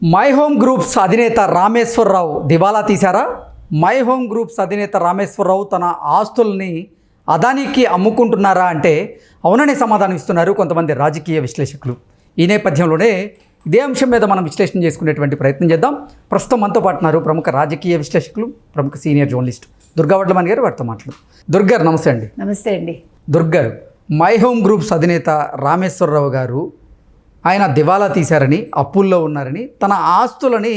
My home groups అధినేత రామేశ్వరరావు దివాలా తీశారా? My home groups అధినేత రామేశ్వరరావు తన ఆస్తుల్ని అదానికి అమ్ముకుంటున్నారా అంటే అవునని సమాధానం ఇస్తున్నారు కొంతమంది రాజకీయ విశ్లేషకులు. ఈ నేపథ్యంలోనే ఇదే అంశం మీద మనం విశ్లేషణ చేసుకునేటువంటి ప్రయత్నం చేద్దాం. ప్రస్తుతం మనతో పాటు ఉన్నారు ప్రముఖ రాజకీయ విశ్లేషకులు, ప్రముఖ సీనియర్ జర్నలిస్ట్ దుర్గా వడ్లమణి గారు. వారితో మాట్లాడు. దుర్గారు నమస్తే అండి. నమస్తే అండి. దుర్గారు, మై హోమ్ గ్రూప్స్ అధినేత రామేశ్వరరావు గారు ఆయన దివాలా తీశారని, అప్పుల్లో ఉన్నారని, తన ఆస్తులని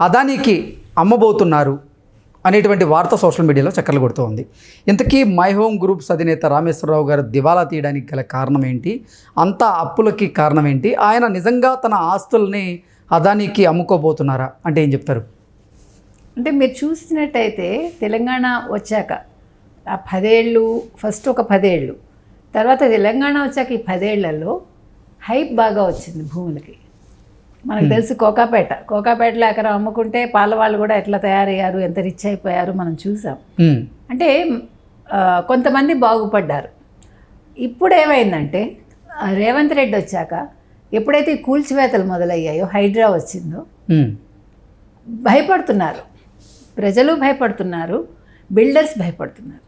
అదానికి అమ్మబోతున్నారు అనేటువంటి వార్త సోషల్ మీడియాలో చక్కర్లు కొడుతూ ఉంది. ఇంతకీ మై హోమ్ గ్రూప్స్ అధినేత రామేశ్వరరావు గారు దివాలా తీయడానికి గల కారణం ఏంటి? అంత అప్పులకి కారణం ఏంటి? ఆయన నిజంగా తన ఆస్తుల్ని అదానికి అమ్ముకోబోతున్నారా అంటే ఏం చెప్తారు? అంటే మీరు చూసినట్టయితే తెలంగాణ వచ్చాక ఆ 10 ఏళ్ళు, ఫస్ట్ ఒక 10 ఏళ్ళు, తర్వాత తెలంగాణ వచ్చాక ఈ 10 ఏళ్లలో హైప్ బాగా వచ్చింది భూములకి. మనకు తెలుసు కోకాపేటలో ఎకరం అమ్ముకుంటే పాల వాళ్ళు కూడా ఎట్లా తయారయ్యారు, ఎంత రిచ్ అయిపోయారు మనం చూసాం. అంటే కొంతమంది బాగుపడ్డారు. ఇప్పుడు ఏమైందంటే రేవంత్ రెడ్డి వచ్చాక ఎప్పుడైతే ఈ కూల్చివేతలు మొదలయ్యాయో, హైడ్రా వచ్చిందో, భయపడుతున్నారు ప్రజలు, భయపడుతున్నారు బిల్డర్స్, భయపడుతున్నారు.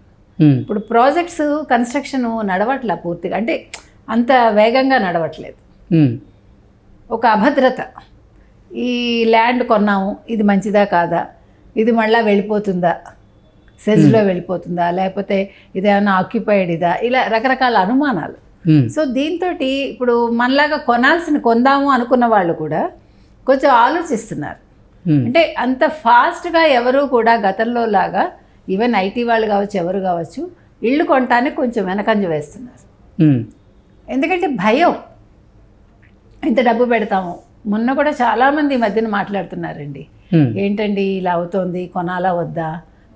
ఇప్పుడు ప్రాజెక్ట్స్ కన్స్ట్రక్షన్ నడవట్లా పూర్తిగా, అంటే అంత వేగంగా నడవట్లేదు. ఒక అభద్రత. ఈ ల్యాండ్ కొన్నాము, ఇది మంచిదా కాదా, ఇది మళ్ళీ వెళ్ళిపోతుందా, సెజ్లో వెళ్ళిపోతుందా, లేకపోతే ఇదేమన్నా ఆక్యుపైడ్ ఇదా, ఇలా రకరకాల అనుమానాలు. సో దీంతో ఇప్పుడు మనలాగా కొందాము అనుకున్న వాళ్ళు కూడా కొంచెం ఆలోచిస్తున్నారు. అంటే అంత ఫాస్ట్గా ఎవరు కూడా గతంలో లాగా, ఈవెన్ ఐటీ వాళ్ళు కావచ్చు, ఎవరు కావచ్చు, ఇళ్ళు కొనటానికి కొంచెం వెనకంజ వేస్తున్నారు. ఎందుకంటే భయం, ఎంత డబ్బు పెడతాము. మొన్న కూడా చాలామంది ఈ మధ్యన మాట్లాడుతున్నారండి, ఏంటండి ఇలా అవుతోంది, కొనాలా వద్దా,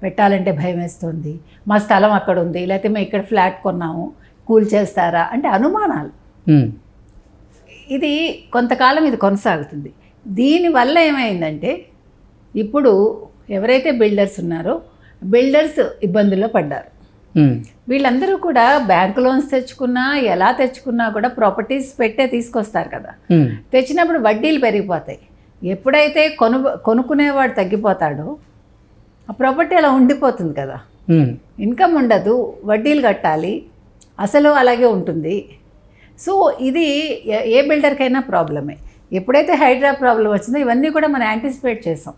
పెట్టాలంటే భయం వేస్తుంది, మా స్థలం అక్కడ ఉంది, లేకపోతే మేము ఇక్కడ ఫ్లాట్ కొన్నాము, కూల్ చేస్తారా అంటే అనుమానాలు. ఇది కొంతకాలం ఇది కొనసాగుతుంది. దీనివల్ల ఏమైందంటే ఇప్పుడు ఎవరైతే బిల్డర్స్ ఉన్నారో బిల్డర్స్ ఇబ్బందుల్లో పడ్డారు. వీళ్ళందరూ కూడా బ్యాంక్ లోన్స్ తెచ్చుకున్నా, ఎలా తెచ్చుకున్నా కూడా ప్రాపర్టీస్ పెట్టే తీసుకొస్తారు కదా. తెచ్చినప్పుడు వడ్డీలు పెరిగిపోతాయి. ఎప్పుడైతే కొనుక్కునేవాడు తగ్గిపోతాడో ఆ ప్రాపర్టీ అలా ఉండిపోతుంది కదా. ఇన్కమ్ ఉండదు, వడ్డీలు కట్టాలి, అసలు అలాగే ఉంటుంది. సో ఇది ఏ బిల్డర్కైనా ప్రాబ్లమే. ఎప్పుడైతే హైడ్రా ప్రాబ్లం వచ్చిందో ఇవన్నీ కూడా మనం యాంటిసిపేట్ చేసాం.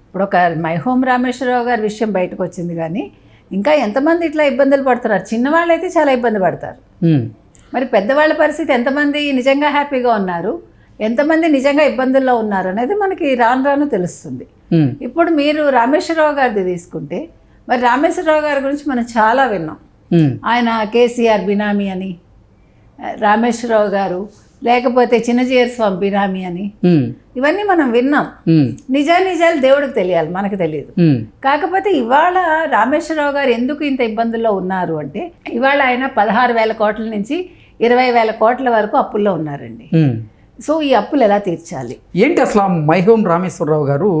ఇప్పుడు ఒక మై హోమ్ రామేశ్వరరావు గారి విషయం బయటకు వచ్చింది, కానీ ఇంకా ఎంతమంది ఇట్లా ఇబ్బందులు పడుతున్నారు. చిన్నవాళ్ళు అయితే చాలా ఇబ్బంది పడతారు. మరి పెద్దవాళ్ళ పరిస్థితి ఎంతమంది నిజంగా హ్యాపీగా ఉన్నారు, ఎంతమంది నిజంగా ఇబ్బందుల్లో ఉన్నారు అనేది మనకి రాను రాను తెలుస్తుంది. ఇప్పుడు మీరు రామేశ్వరరావు గారిది తీసుకుంటే, మరి రామేశ్వరరావు గారి గురించి మనం చాలా విన్నాం. ఆయన కేసీఆర్ బినామీ అని, రామేశ్వరరావు గారు లేకపోతే చిన్నజీయర్ స్వామి బినామీ అని, ఇవన్నీ మనం విన్నాం. నిజాలు దేవుడికి తెలియాలి, మనకు తెలియదు. కాకపోతే ఇవాళ రామేశ్వరరావు గారు ఎందుకు ఇంత ఇబ్బందుల్లో ఉన్నారు అంటే, ఇవాళ ఆయన 16,000 కోట్ల నుంచి 20,000 కోట్ల వరకు అప్పుల్లో ఉన్నారండి. సో ఈ అప్పులు ఎలా తీర్చాలి ఏంటి అసలు? మై హోమ్ రామేశ్వరరావు గారు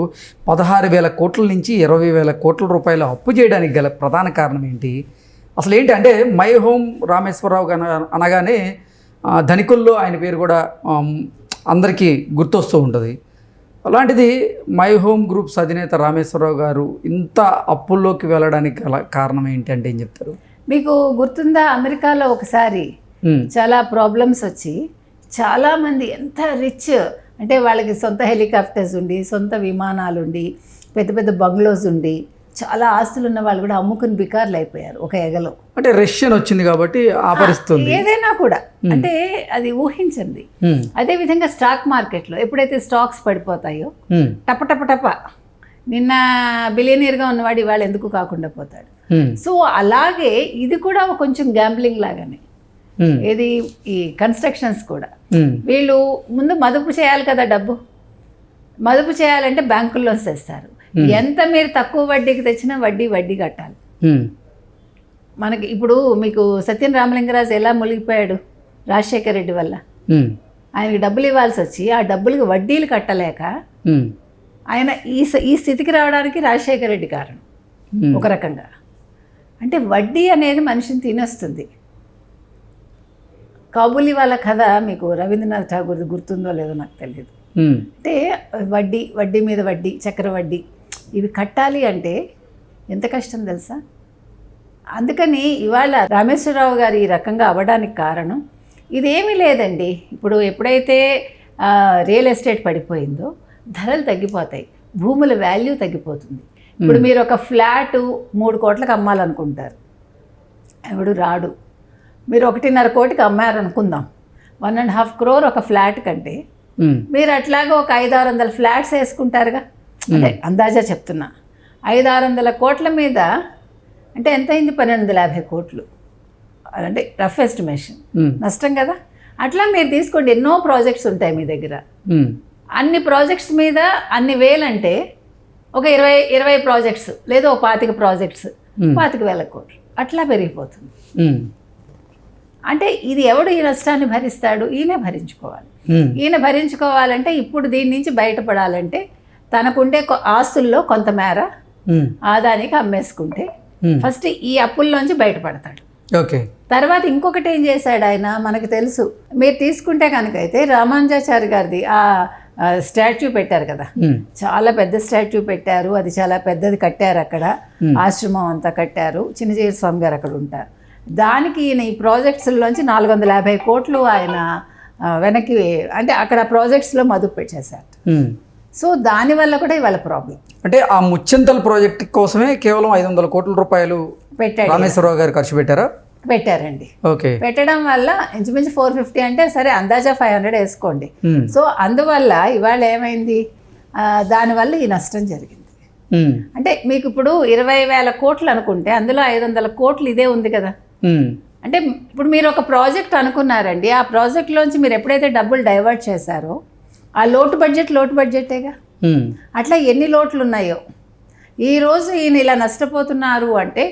16,000 కోట్ల నుంచి 20,000 కోట్ల రూపాయలు అప్పు చేయడానికి గల ప్రధాన కారణం ఏంటి అసలు? ఏంటి అంటే మై హోమ్ రామేశ్వరరావు అనగానే ధనికుల్లో ఆయన పేరు కూడా అందరికీ గుర్తొస్తూ ఉంటుంది. అలాంటిది మై హోమ్ గ్రూప్స్ అధినేత రామేశ్వరరావు గారు ఇంత అప్పుల్లోకి వెళ్ళడానికి గల కారణం ఏంటి అంటే ఏం చెప్తారు? మీకు గుర్తుందా, అమెరికాలో ఒకసారి చాలా ప్రాబ్లమ్స్ వచ్చి చాలామంది ఎంత రిచ్ అంటే వాళ్ళకి సొంత హెలికాప్టర్స్ ఉండి, సొంత విమానాలు ఉండి, పెద్ద పెద్ద బంగ్లోస్ ఉండి, చాలా ఆస్తులు ఉన్న వాళ్ళు కూడా అమ్ముకుని బికార్లు అయిపోయారు ఒక ఎగలో. అంటే రష్యన్ వచ్చింది కాబట్టి ఆ పరిస్థితి ఏదైనా కూడా అంటే అది ఊహించండి. అదేవిధంగా స్టాక్ మార్కెట్లో ఎప్పుడైతే స్టాక్స్ పడిపోతాయో టప నిన్న బిలియనీర్గా ఉన్నవాడు ఇవాళ ఎందుకు కాకుండా పోతాడు. సో అలాగే ఇది కూడా కొంచెం గ్యాంబ్లింగ్ లాగానే. ఏది ఈ కన్స్ట్రక్షన్స్ కూడా వీళ్ళు ముందు మదుపు చేయాలి కదా, డబ్బు మదుపు చేయాలంటే బ్యాంకుల్లో తెస్తారు. ఎంత మీరు తక్కువ వడ్డీకి తెచ్చినా వడ్డీ కట్టాలి. మనకి ఇప్పుడు మీకు సత్యం రామలింగరాజు ఎలా మునిగిపోయాడు రాజశేఖర రెడ్డి వల్ల. ఆయనకి డబ్బులు ఇవ్వాల్సి వచ్చి ఆ డబ్బులకి వడ్డీలు కట్టలేక ఆయన ఈ స్థితికి రావడానికి రాజశేఖర రెడ్డి కారణం ఒక రకంగా. అంటే వడ్డీ అనేది మనిషిని తినేస్తుంది. కాబూలీ వాళ్ళ కథ మీకు రవీంద్రనాథ్ ఠాగూర్ది గుర్తుందో లేదో నాకు తెలియదు. అంటే వడ్డీ మీద వడ్డీ, చక్ర వడ్డీ ఇవి కట్టాలి అంటే ఎంత కష్టం తెలుసా. అందుకని ఇవాళ రామేశ్వరరావు గారు ఈ రకంగా అవ్వడానికి కారణం ఇదేమీ లేదండి. ఇప్పుడు ఎప్పుడైతే రియల్ ఎస్టేట్ పడిపోయిందో ధరలు తగ్గిపోతాయి, భూముల వాల్యూ తగ్గిపోతుంది. ఇప్పుడు మీరు ఒక ఫ్లాటు 3 కోట్లకు అమ్మాలనుకుంటారు, ఎవడు రాడు. మీరు 1.5 కోటికి అమ్మారనుకుందాం, 1.5 crore ఒక ఫ్లాట్ కంటే మీరు అట్లాగా ఒక 500-600 ఫ్లాట్స్ వేసుకుంటారుగా. అంటే అందాజా చెప్తున్నా, 500-600 కోట్ల మీద అంటే ఎంత అయింది? 1250 కోట్లు. అంటే రఫ్ ఎస్టిమేషన్, నష్టం కదా. అట్లా మీరు తీసుకోండి, ఎన్నో ప్రాజెక్ట్స్ ఉంటాయి మీ దగ్గర. అన్ని ప్రాజెక్ట్స్ మీద అన్ని వేలంటే ఒక 20 ప్రాజెక్ట్స్ లేదా ఒక 25 ప్రాజెక్ట్స్ 25,000 కోట్లు అట్లా పెరిగిపోతుంది. అంటే ఇది ఎవడు ఈ నష్టాన్ని భరిస్తాడు? ఈయనే భరించుకోవాలి. ఈయన భరించుకోవాలంటే ఇప్పుడు దీని నుంచి బయటపడాలంటే తనకుండే ఆస్తుల్లో కొంతమేర ఆదానికి అమ్మేసుకుంటే ఫస్ట్ ఈ అప్పుల్లోంచి బయటపడతాడు. ఓకే. తర్వాత ఇంకొకటి ఏం చేశాడు ఆయన, మనకు తెలుసు. మీరు తీసుకుంటే కనుకైతే రామానుజాచారి గారిది ఆ స్టాచ్యూ పెట్టారు కదా, చాలా పెద్ద స్టాచ్యూ పెట్టారు. అది చాలా పెద్దది కట్టారు, అక్కడ ఆశ్రమం అంతా కట్టారు. చిన్నజీర స్వామి గారు అక్కడ ఉంటారు. దానికి ఈయన ఈ ప్రాజెక్ట్స్లోంచి 450 కోట్లు ఆయన వెనక్కి, అంటే అక్కడ ప్రాజెక్ట్స్లో మదుపు పెట్టేశారు. సో దానివల్ల కూడా ఇవాళ ప్రాబ్లం. అంటే ఆ ముచ్చింతల ప్రాజెక్ట్ కోసమే కేవలం 500 కోట్ల రూపాయలు పెట్టాడు రామేశ్వరరావు గారు ఖర్చు పెట్టారండి. ఓకే. పెట్టడం వల్ల ఇంచుమించు 450 అంటే సరే అందాజా 500 వేసుకోండి. సో అందువల్ల ఇవాళ ఏమైంది, దానివల్ల ఈ నష్టం జరిగింది. అంటే మీకు ఇప్పుడు 20,000 కోట్లు అనుకుంటే అందులో 500 కోట్లు ఇదే ఉంది కదా. అంటే ఇప్పుడు మీరు ఒక ప్రాజెక్ట్ అనుకున్నారండి, ఆ ప్రాజెక్ట్లోంచి మీరు ఎప్పుడైతే డబ్బులు డైవర్ట్ చేశారో ఆ లోటు బడ్జెటేగా. అట్లా ఎన్ని లోట్లు ఉన్నాయో ఈరోజు ఈయన ఇలా నష్టపోతున్నారు అంటే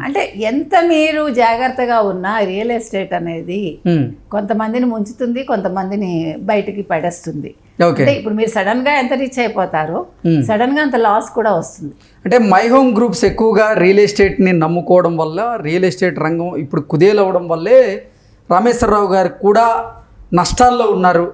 అంటే ఎంత మీరు జాగ్రత్తగా ఉన్నా రియల్ ఎస్టేట్ అనేది కొంతమందిని ముంచుతుంది, కొంతమందిని బయటికి పడేస్తుంది. అంటే ఇప్పుడు మీరు సడన్ గా ఎంత రీచ్ అయిపోతారో సడన్ గా అంత లాస్ కూడా వస్తుంది. అంటే మై హోమ్ గ్రూప్స్ ఎక్కువగా రియల్ ఎస్టేట్ని నమ్ముకోవడం వల్ల, రియల్ ఎస్టేట్ రంగం ఇప్పుడు కుదేలవడం వల్లే రామేశ్వరరావు గారు కూడా నష్టాల్లో ఉన్నారు,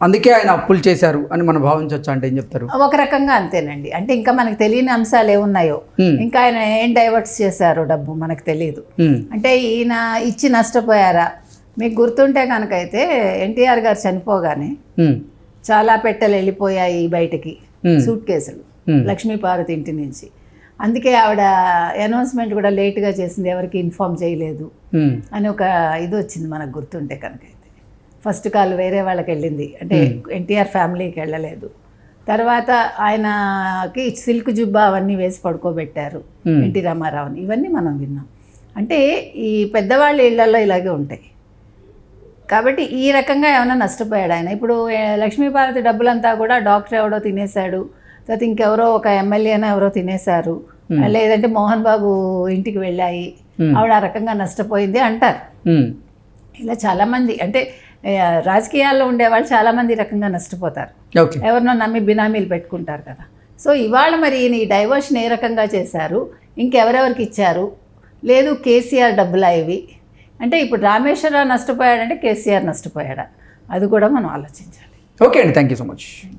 అందుకే ఆయన అప్పులు చేశారు అని మనం భావించవచ్చు. అంటే ఏం చెప్తారు? ఒక రకంగా అంతేనండి. అంటే ఇంకా మనకు తెలియని అంశాలు ఏమున్నాయో, ఇంకా ఆయన ఏం డైవర్ట్స్ చేశారో డబ్బు మనకు తెలియదు. అంటే ఈయన ఇచ్చి నష్టపోయారా? మీకు గుర్తుంటే కనుకైతే ఎన్టీఆర్ గారు చనిపోగానే చాలా పెట్టెలు వెళ్ళిపోయాయి బయటికి, సూట్ కేసులు, లక్ష్మీపార్వతి ఇంటి నుంచి. అందుకే ఆవిడ అనౌన్స్మెంట్ కూడా లేట్గా చేసింది, ఎవరికి ఇన్ఫార్మ్ చేయలేదు అని ఒక ఇది వచ్చింది మనకు గుర్తుంటే కనుకైతే. ఫస్ట్ కాల్ వేరే వాళ్ళకి వెళ్ళింది, అంటే ఎన్టీఆర్ ఫ్యామిలీకి వెళ్ళలేదు. తర్వాత ఆయనకి సిల్క్ జుబ్బా అవన్నీ వేసి పడుకోబెట్టారు ఎన్టీ రామారావుని, ఇవన్నీ మనం విన్నాం. అంటే ఈ పెద్దవాళ్ళ ఇళ్లలో ఇలాగే ఉంటాయి. కాబట్టి ఈ రకంగా ఏమైనా నష్టపోయాడు ఆయన. ఇప్పుడు లక్ష్మీపార్వతి డబ్బులంతా కూడా డాక్టర్ ఎవడో తినేశాడు, తర్వాత ఇంకెవరో ఒక ఎమ్మెల్యేనో ఎవరో తినేశారు, లేదంటే మోహన్ బాబు ఇంటికి వెళ్ళాయి, ఆవిడ ఆ రకంగా నష్టపోయింది అంటారు. ఇలా చాలామంది అంటే రాజకీయాల్లో ఉండేవాళ్ళు చాలామంది ఈ రకంగా నష్టపోతారు, ఎవరినో నమ్మి బినామీలు పెట్టుకుంటారు కదా. సో ఇవాళ మరి ఈ డైవర్షన్ ఏ రకంగా చేశారు, ఇంకెవరెవరికి ఇచ్చారు, లేదు కేసీఆర్ డబ్బులా ఇవి అంటే ఇప్పుడు రామేశ్వరరావు నష్టపోయాడంటే కేసీఆర్ నష్టపోయాడా, అది కూడా మనం ఆలోచించాలి. ఓకే అండి, థ్యాంక్ యూ సో మచ్.